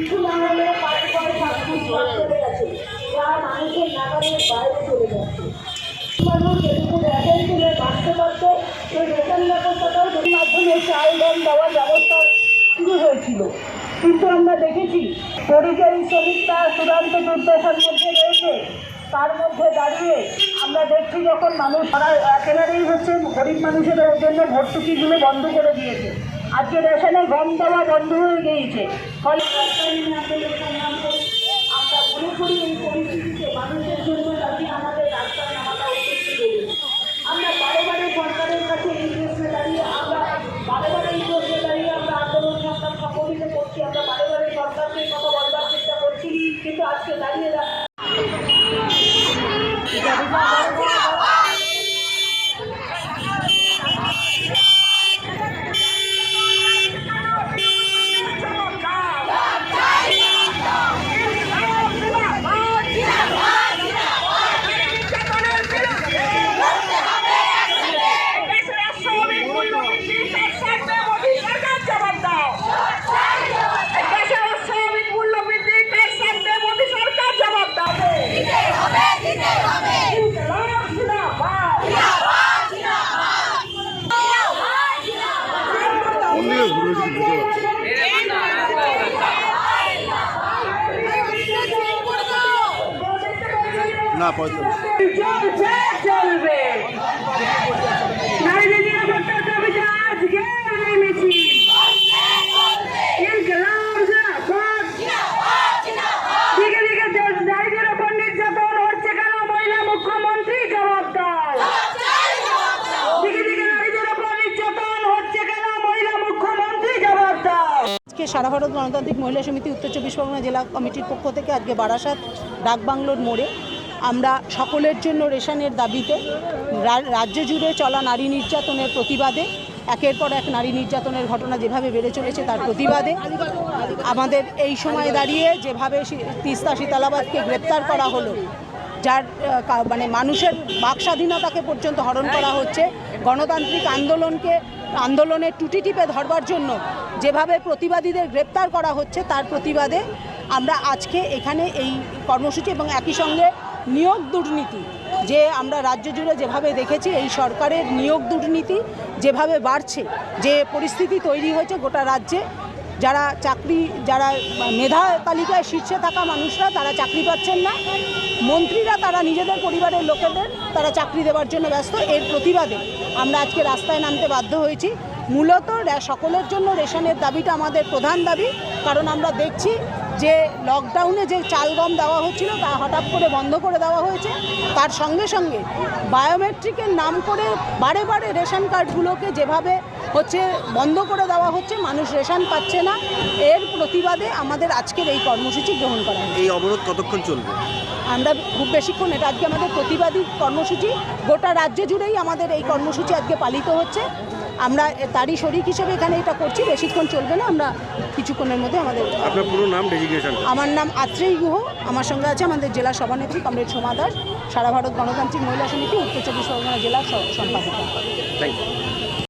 কিছু না হলে 5-7 ফুট চলে গেছে, যা মানুষের নাগালের বাইরে চলে যাচ্ছে। মানুষ যেটুকু রেশন তুলে বাঁচতে পারত, সেই রেশন ব্যবস্থাটাও মাধ্যমে চাল ডাল দেওয়ার ব্যবস্থা শুরু হয়েছিল। কিন্তু আমরা দেখেছি পরিযায়ী শ্রমিকরা চূড়ান্ত দুর্দশার মধ্যে রয়েছে। তার মধ্যে দাঁড়িয়ে আমরা দেখছি যখন মানুষ তারা একেবারেই গরিব মানুষের জন্য ভর্তুকিগুলো বন্ধ করে দিয়েছে। আজকে রেশনে গম দেওয়া বন্ধ হয়ে গিয়েছে। ফলে আমরা মনে করি এই পরিস্থিতিতে মানুষের জন্য দাঁড়িয়ে আমাদের রাস্তায় নামাটা উচিত জরুরি। আমরা বারে সরকারের কাছে এই প্রশ্নে দাঁড়িয়ে আমরা আন্দোলন সংগ্রাম সংগঠিত করছি। আমরা বারে সরকারকে কথা বলবার চেষ্টা করছি, কিন্তু আজকে দাঁড়িয়ে না 45 চলবে নারীদের নিরাপত্তার দাবিতে আজকে এই মিছিল। নারীদের ওপর নির্যাতন হচ্ছে কেন? মহিলা মুখ্যমন্ত্রী জবাব দাও। দিকে নারীদের ওপর নির্যাতন হচ্ছে কেন? মহিলা মুখ্যমন্ত্রী জবাব দাও। আজকে সারা ভারত গণতান্ত্রিক মহিলা সমিতি উত্তর 24 পরগনা জেলা কমিটির পক্ষ থেকে আজকে বারাসাত ডাকবাংলোর মোড়ে আমরা সকলের জন্য রেশনের দাবিতে রাজ্য জুড়ে চলা নারী নির্যাতনের প্রতিবাদে, একের পর এক নারী নির্যাতনের ঘটনা যেভাবে বেড়ে চলেছে তার প্রতিবাদে আমাদের এই সময় দাঁড়িয়ে যেভাবে তিস্তা শীতলাবাদকে গ্রেপ্তার করা হলো, যার মানে মানুষের বাক স্বাধীনতাকে পর্যন্ত হরণ করা হচ্ছে, গণতান্ত্রিক আন্দোলনের টুটি টিপে ধরবার জন্য যেভাবে প্রতিবাদীদের গ্রেপ্তার করা হচ্ছে, তার প্রতিবাদে আমরা আজকে এখানে এই কর্মসূচি এবং একই সঙ্গে নিয়োগ দুর্নীতি, যে আমরা রাজ্য জুড়ে যেভাবে দেখেছি এই সরকারের নিয়োগ দুর্নীতি যেভাবে বাড়ছে, যে পরিস্থিতি তৈরি হয়েছে গোটা রাজ্যে, যারা মেধা তালিকায় শীর্ষে থাকা মানুষরা তারা চাকরি পাচ্ছেন না, মন্ত্রীরা তারা নিজেদের পরিবারের লোকেদের তারা চাকরি দেওয়ার জন্য ব্যস্ত। এর প্রতিবাদে আমরা আজকে রাস্তায় নামতে বাধ্য হয়েছি। মূলত সকলের জন্য রেশনের দাবিটা আমাদের প্রধান দাবি, কারণ আমরা দেখছি যে লকডাউনে যে চাল গম দেওয়া হচ্ছিল তা হঠাৎ করে বন্ধ করে দেওয়া হয়েছে। তার সঙ্গে সঙ্গে বায়োমেট্রিকের নাম করে বারে রেশন কার্ডগুলোকে যেভাবে বন্ধ করে দেওয়া হচ্ছে, মানুষ রেশন পাচ্ছে না। এর প্রতিবাদে আমাদের আজকের এই কর্মসূচি গ্রহণ করা হয়েছে। এই অবরোধ কতক্ষণ চলবে? আমরা খুব বেশিক্ষণ, এটা আজকে আমাদের প্রতিবাদী কর্মসূচি, গোটা রাজ্য জুড়েই আমাদের এই কর্মসূচি আজকে পালিত হচ্ছে। আমরা তারই শরিক হিসেবে এখানে এটা করছি, বেশিক্ষণ চলবে না, আমরা কিছুক্ষণের মধ্যে আমাদের। আপনার পুরো নাম, ডেজিগনেশন? আমার নাম আত্রেয়ী গুহ। আমার সঙ্গে আছে আমাদের জেলা সভানেত্রী কমরেড সোমা দাস, সারা ভারত গণতান্ত্রিক মহিলা সমিতি উত্তর 24 পরগনা জেলার সম্পাদিকা। Thank you.